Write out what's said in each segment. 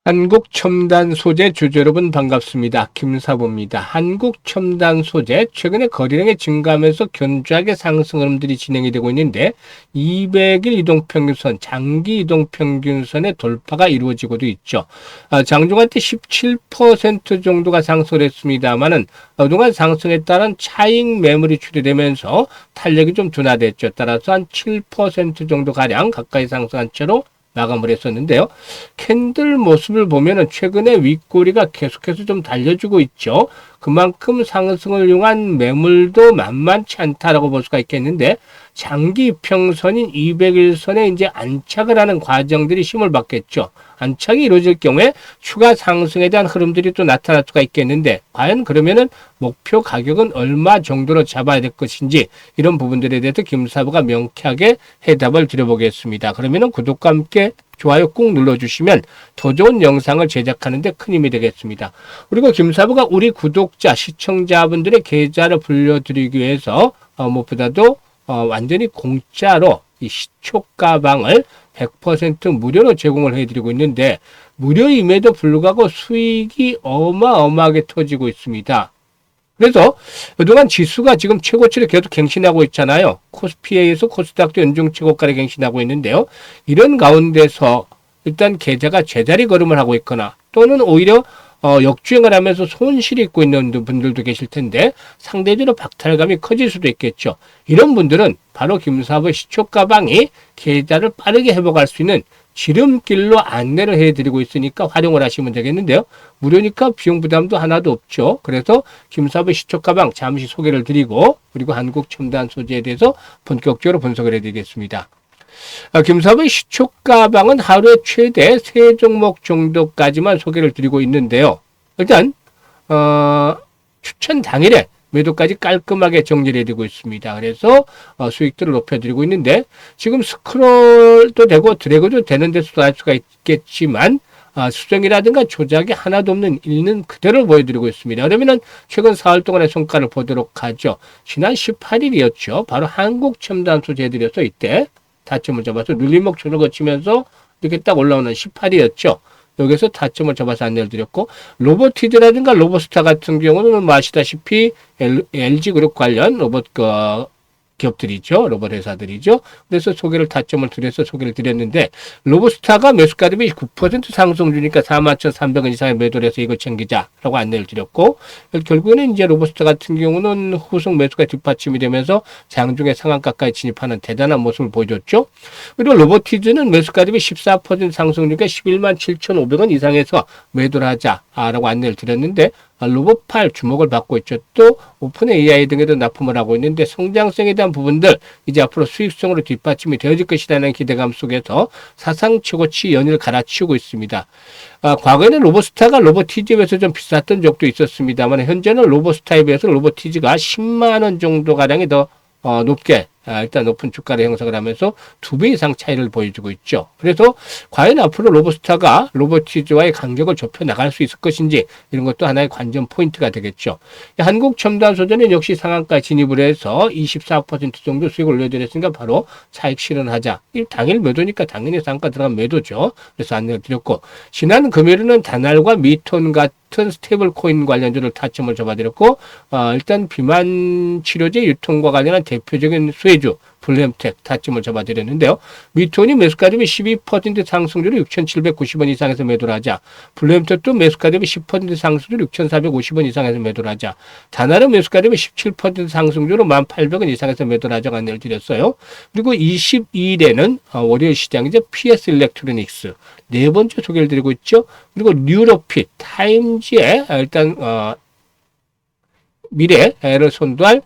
한국첨단 소재 주주 여러분 반갑습니다. 김사부입니다. 한국첨단 소재 최근에 거래량이 증가하면서 견조하게 상승 흐름들이 진행이 되고 있는데 200일 이동평균선, 장기 이동평균선의 돌파가 이루어지고도 있죠. 장중한 때 17% 정도가 상승을 했습니다만은 그동안 상승에 따른 차익 매물이 추리되면서 탄력이 좀 둔화됐죠. 따라서 한 7% 정도 가량 가까이 상승한 채로 마감을 했었는데요. 캔들 모습을 보면은 최근에 윗꼬리가 계속해서 좀 달려주고 있죠. 그만큼 상승을 이용한 매물도 만만치 않다라고 볼 수가 있겠는데, 장기 이평선인 200일선에 이제 안착을 하는 과정들이 힘을 받겠죠. 안착이 이루어질 경우에 추가 상승에 대한 흐름들이 또 나타날 수가 있겠는데, 과연 그러면은 목표 가격은 얼마 정도로 잡아야 될 것인지, 이런 부분들에 대해서 김사부가 명쾌하게 해답을 드려보겠습니다. 그러면은 구독과 함께 좋아요 꾹 눌러주시면 더 좋은 영상을 제작하는 데 큰 힘이 되겠습니다. 그리고 김사부가 우리 구독자, 시청자분들의 계좌를 불려드리기 위해서 무엇보다도 완전히 공짜로 이 시초 가방을 100% 무료로 제공을 해드리고 있는데, 무료임에도 불구하고 수익이 어마어마하게 터지고 있습니다. 그래서 그동안 지수가 지금 최고치를 계속 갱신하고 있잖아요. 코스피에서 코스닥도 연중 최고가를 갱신하고 있는데요. 이런 가운데서 일단 계좌가 제자리 걸음을 하고 있거나 또는 오히려 역주행을 하면서 손실이 있고 있는 분들도 계실 텐데 상대적으로 박탈감이 커질 수도 있겠죠. 이런 분들은 바로 김사부의 시초가방이 계좌를 빠르게 회복할 수 있는 지름길로 안내를 해드리고 있으니까 활용을 하시면 되겠는데요. 무료니까 비용 부담도 하나도 없죠. 그래서 김사부의 시초가방 잠시 소개를 드리고, 그리고 한국첨단 소재에 대해서 본격적으로 분석을 해드리겠습니다. 김사부의 시초가방은 하루에 최대 3종목 정도까지만 소개를 드리고 있는데요. 일단 추천 당일에 매도까지 깔끔하게 정리를 해드리고 있습니다. 그래서 수익들을 높여드리고 있는데, 지금 스크롤도 되고 드래그도 되는 데서도 할 수가 있겠지만 수정이라든가 조작이 하나도 없는 있는 그대로 보여드리고 있습니다. 그러면은 최근 4월 동안의 성과를 보도록 하죠. 지난 18일이었죠. 바로 한국첨단 소재들이어서 이때 타점을 잡아서 눌림목줄을 거치면서 이렇게 딱 올라오는 18일이었죠. 여기서 타점을 잡아서 안내를 드렸고, 로보티즈라든가 로보스타 같은 경우는 아시다시피 LG그룹 관련 로봇 기업들이죠. 로봇 회사들이죠. 그래서 소개를 타점을 드려서 소개를 드렸는데, 로보스타가 매수가 대비 9% 상승 주니까 41,300원 이상의 매도를 해서 이거 챙기자라고 안내를 드렸고, 결국에는 이제 로보스타 같은 경우는 후속 매수가 뒷받침이 되면서 장중에 상한가까지 진입하는 대단한 모습을 보여줬죠. 그리고 로보티즈는 매수가 대비 14% 상승 주니까 117,500원 이상에서 매도를 하자라고 안내를 드렸는데, 로봇팔 주목을 받고 있죠. 또 오픈 AI 등에도 납품을 하고 있는데, 성장성에 대한 부분들 이제 앞으로 수익성으로 뒷받침이 되어질 것이라는 기대감 속에서 사상 최고치 연일 갈아치우고 있습니다. 과거에는 로보스타가 로보티즈에 비해서 좀 비쌌던 적도 있었습니다만, 현재는 로보스타에 비해서 로보티즈가 10만 원 정도 가량이 더 높게 일단 높은 주가를 형성을 하면서 2배 이상 차이를 보여주고 있죠. 그래서 과연 앞으로 로보스타가 로보티즈와의 간격을 좁혀 나갈 수 있을 것인지, 이런 것도 하나의 관전 포인트가 되겠죠. 한국첨단소재는 역시 상한가 진입을 해서 24% 정도 수익을 올려드렸으니까 바로 차익 실현하자. 당일 매도니까 당연히 상한가 들어간 매도죠. 그래서 안내를 드렸고, 지난 금요일에는 다날과 미톤 같은 스테이블 코인 관련주를 타점을 잡아드렸고, 일단 비만 치료제 유통과 관련한 대표적인 수혜주 블루엠텍 타점을 잡아드렸는데요. 미톤이 매수가 대비 12% 상승률을 6,790원 이상에서 매도를 하자. 블루엠텍도 매수가 대비 10% 상승률 6,450원 이상에서 매도를 하자. 다날은 매수가 대비 17% 상승률로 1,800원 이상에서 매도를 하자고 안내를 드렸어요. 그리고 22일에는 월요일 시장이죠. PS 일렉트로닉스 네 번째 소개를 드리고 있죠. 그리고 뉴로핏 타임즈의 일단 미래를 선도할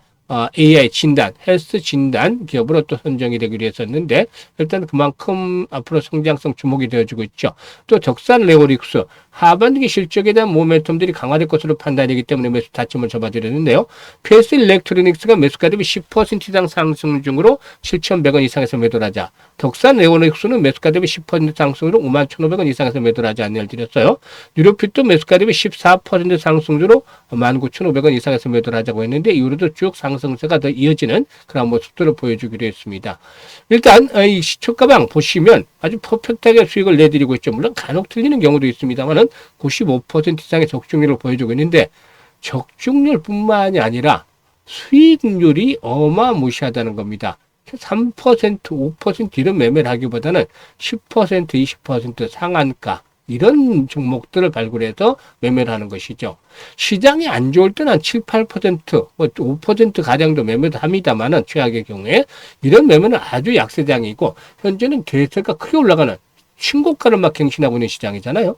AI 진단, 헬스 진단 기업으로 또 선정이 되기로 했었는데, 일단 그만큼 앞으로 성장성 주목이 되어지고 있죠. 또 덕산 레오릭스, 하반기 실적에 대한 모멘텀들이 강화될 것으로 판단되기 때문에 매수 타점을 잡아드렸는데요. PS 일렉트로닉스가 매수가 대비 10% 이상 상승 중으로 7,100원 이상에서 매도를 하자. 덕산 에어로닉스는 매수가 대비 10% 상승으로 51,500원 이상에서 매도를 하자 안내를 드렸어요. 유로핏도 매수가 대비 14% 상승으로 19,500원 이상에서 매도를 하자고 했는데 이후로도 쭉 상승세가 더 이어지는 그런 모습들을 보여주기로 했습니다. 일단 이 시초가방 보시면 아주 퍼펙트하게 수익을 내드리고 있죠. 물론 간혹 틀리는 경우도 있습니다만은 95% 이상의 적중률을 보여주고 있는데 적중률뿐만이 아니라 수익률이 어마무시하다는 겁니다. 3%, 5% 이런 매매를 하기보다는 10%, 20% 상한가 이런 종목들을 발굴해서 매매를 하는 것이죠. 시장이 안 좋을 때는 한 7, 8%, 5% 가량도 매매도 합니다만은 최악의 경우에 이런 매매는 아주 약세장이고 현재는 대세가 크게 올라가는 신고가를 막 갱신하고 있는 시장이잖아요.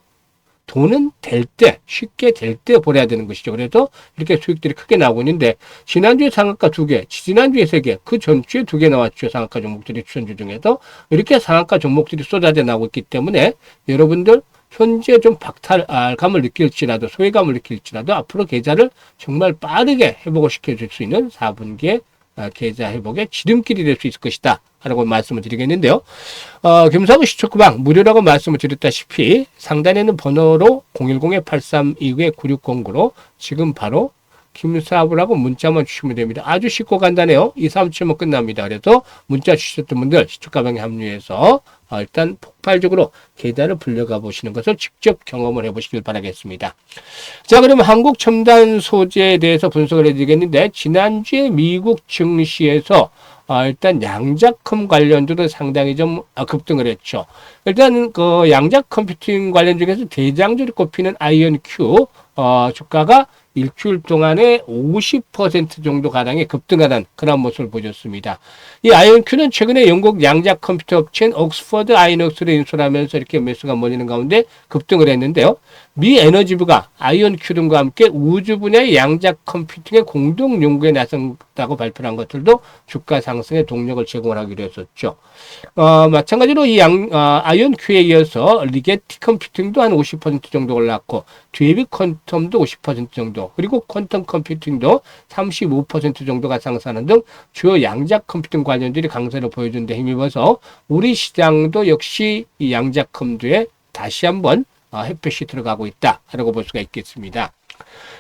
돈은 될 때, 쉽게 될 때 벌어야 되는 것이죠. 그래서 이렇게 수익들이 크게 나오고 있는데, 지난주에 상한가 2개, 지난주에 3개, 그 전주에 2개 나왔죠. 상한가 종목들이 추천주 중에서. 이렇게 상한가 종목들이 쏟아져 나오고 있기 때문에, 여러분들, 현재 좀 박탈감을 느낄지라도, 소외감을 느낄지라도, 앞으로 계좌를 정말 빠르게 회복을 시켜줄 수 있는 4분기에 계좌 회복의 지름길이 될 수 있을 것이다. 라고 말씀을 드리겠는데요. 금사구 시초구방 무료라고 말씀을 드렸다시피 상단에는 번호로 010-8329-9609로 지금 바로 김사부라고 문자만 주시면 됩니다. 아주 쉽고 간단해요. 2, 3, 7면 끝납니다. 그래서 문자 주셨던 분들 시초가방에 합류해서 일단 폭발적으로 계좌를 불려가 보시는 것을 직접 경험을 해보시길 바라겠습니다. 자, 그러면 한국 첨단 소재에 대해서 분석을 해드리겠는데 지난주에 미국 증시에서 일단 양자컴 관련주도 상당히 좀 급등을 했죠. 일단 그 양자 컴퓨팅 관련 중에서 대장주로 꼽히는 아이언큐 주가가 일주일 동안에 50% 정도 가량의 급등하는 그런 모습을 보였습니다. 이 아이언큐는 최근에 영국 양자 컴퓨터 업체인 옥스퍼드 아이녹스를 인수하면서 이렇게 매수가 몰리는 가운데 급등을 했는데요. 미 에너지부가 아이언큐 등과 함께 우주 분야의 양자 컴퓨팅의 공동 연구에 나섰다고 발표한 것들도 주가 상승에 동력을 제공하기로 했었죠. 마찬가지로 이 아이언큐에 이어서 리게티 컴퓨팅도 한 50% 정도 올랐고 듀에비 퀀텀도 50% 정도 그리고 퀀텀 컴퓨팅도 35% 정도가 상승하는 등 주요 양자 컴퓨팅 관련들이 강세를 보여준 데 힘입어서 우리 시장도 역시 이 양자 컴퓨터에 다시 한번 햇볕이 들어가고 있다라고 볼 수가 있겠습니다.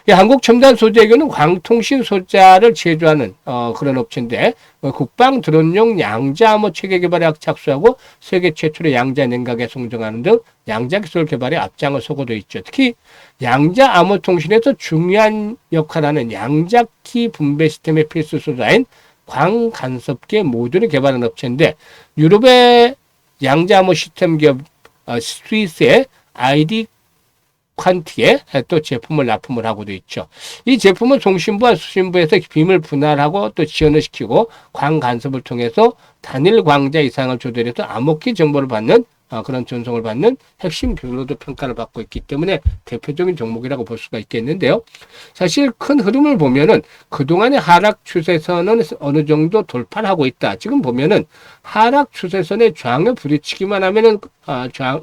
한국 첨단 소재교는 광통신 소자를 제조하는 그런 업체인데 국방 드론용 양자 암호 체계 개발에 착수하고 세계 최초의 양자 냉각에 성장하는 등 양자 기술 개발에 앞장을 서고도 있죠. 특히 양자 암호 통신에서 중요한 역할을 하는 양자키 분배 시스템의 필수 소자인 광간섭계 모듈을 개발하는 업체인데 유럽의 양자 암호 시스템 기업 스위스의 ID 퀀티에 또 제품을 납품을 하고도 있죠. 이 제품은 송신부와 수신부에서 빔을 분할하고 또 지연을 시키고 광 간섭을 통해서 단일 광자 이상을 조절해서 암호키 정보를 받는 그런 전송을 받는 핵심 기술로도 평가를 받고 있기 때문에 대표적인 종목이라고 볼 수가 있겠는데요. 사실 큰 흐름을 보면은 그동안의 하락 추세선은 어느 정도 돌파를 하고 있다. 지금 보면은 하락 추세선의 저항을 부딪히기만 하면은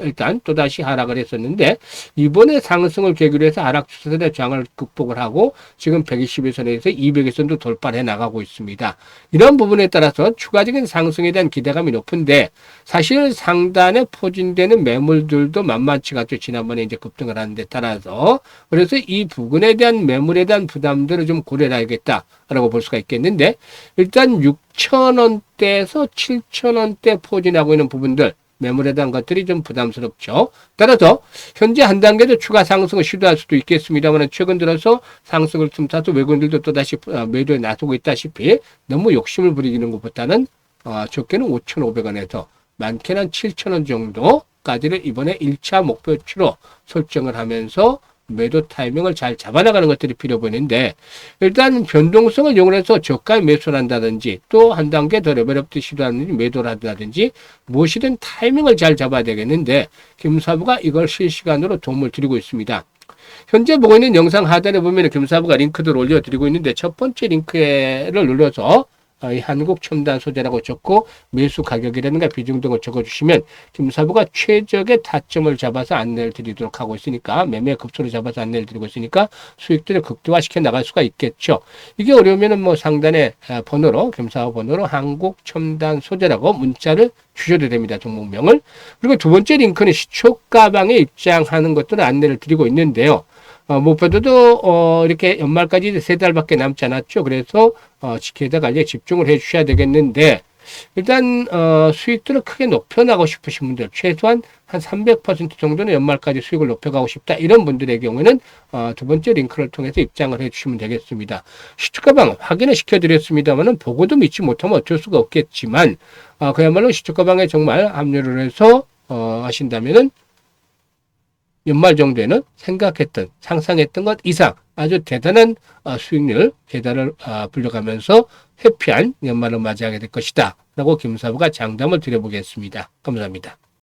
일단 또다시 하락을 했었는데 이번에 상승을 계기로 해서 하락 추세선의 저항을 극복을 하고 지금 120일선에서 200일선도 돌파를 해 나가고 있습니다. 이런 부분에 따라서 추가적인 상승에 대한 기대감이 높은데 사실 상단에 포진되는 매물들도 만만치가 않죠. 지난번에 이제 급등을 하는 데 따라서 그래서 이 부근에 대한 매물에 대한 부담들을 좀 고려를 해야겠다라고 볼 수가 있겠는데 일단 6,000원대에서 7,000원대 포진하고 있는 부분들 매물에 대한 것들이 좀 부담스럽죠. 따라서 현재 한 단계 더 추가 상승을 시도할 수도 있겠습니다만 최근 들어서 상승을 틈타서 외국인들도 또다시 매도에 나서고 있다시피 너무 욕심을 부리는 것보다는 적게는 5,500원에서 많게는 7,000원 정도까지를 이번에 1차 목표치로 설정을 하면서 매도 타이밍을 잘 잡아나가는 것들이 필요 보이는데 일단 변동성을 이용해서 저가에 매수를 한다든지 또 한 단계 더 레벨업도 시도하는지 매도를 한다든지 무엇이든 타이밍을 잘 잡아야 되겠는데 김사부가 이걸 실시간으로 도움을 드리고 있습니다. 현재 보고 있는 영상 하단에 보면 김사부가 링크들을 올려드리고 있는데 첫 번째 링크를 눌러서 이 한국 첨단 소재라고 적고 매수 가격이라든가 비중 등을 적어주시면 김사부가 최적의 타점을 잡아서 안내를 드리도록 하고 있으니까 매매 급소를 잡아서 안내를 드리고 있으니까 수익들을 극대화시켜 나갈 수가 있겠죠. 이게 어려우면은 뭐 상단에 번호로 김사부 번호로 한국 첨단 소재라고 문자를 주셔도 됩니다. 종목명을. 그리고 두 번째 링크는 시초가방에 입장하는 것들을 안내를 드리고 있는데요. 무엇보다도 이렇게 연말까지 3달밖에 남지 않았죠. 그래서 지켜다 관리에 집중을 해 주셔야 되겠는데 일단 수익들을 크게 높여나가고 싶으신 분들 최소한 한 300% 정도는 연말까지 수익을 높여가고 싶다 이런 분들의 경우에는 두 번째 링크를 통해서 입장을 해 주시면 되겠습니다. 시초가방 확인을 시켜드렸습니다만은 보고도 믿지 못하면 어쩔 수가 없겠지만 그야말로 시초가방에 정말 합류를 해서 하신다면은 연말 정도에는 생각했던 상상했던 것 이상 아주 대단한 수익률 계단을 불려가면서 해피한 연말을 맞이하게 될 것이다 라고 김사부가 장담을 드려보겠습니다. 감사합니다.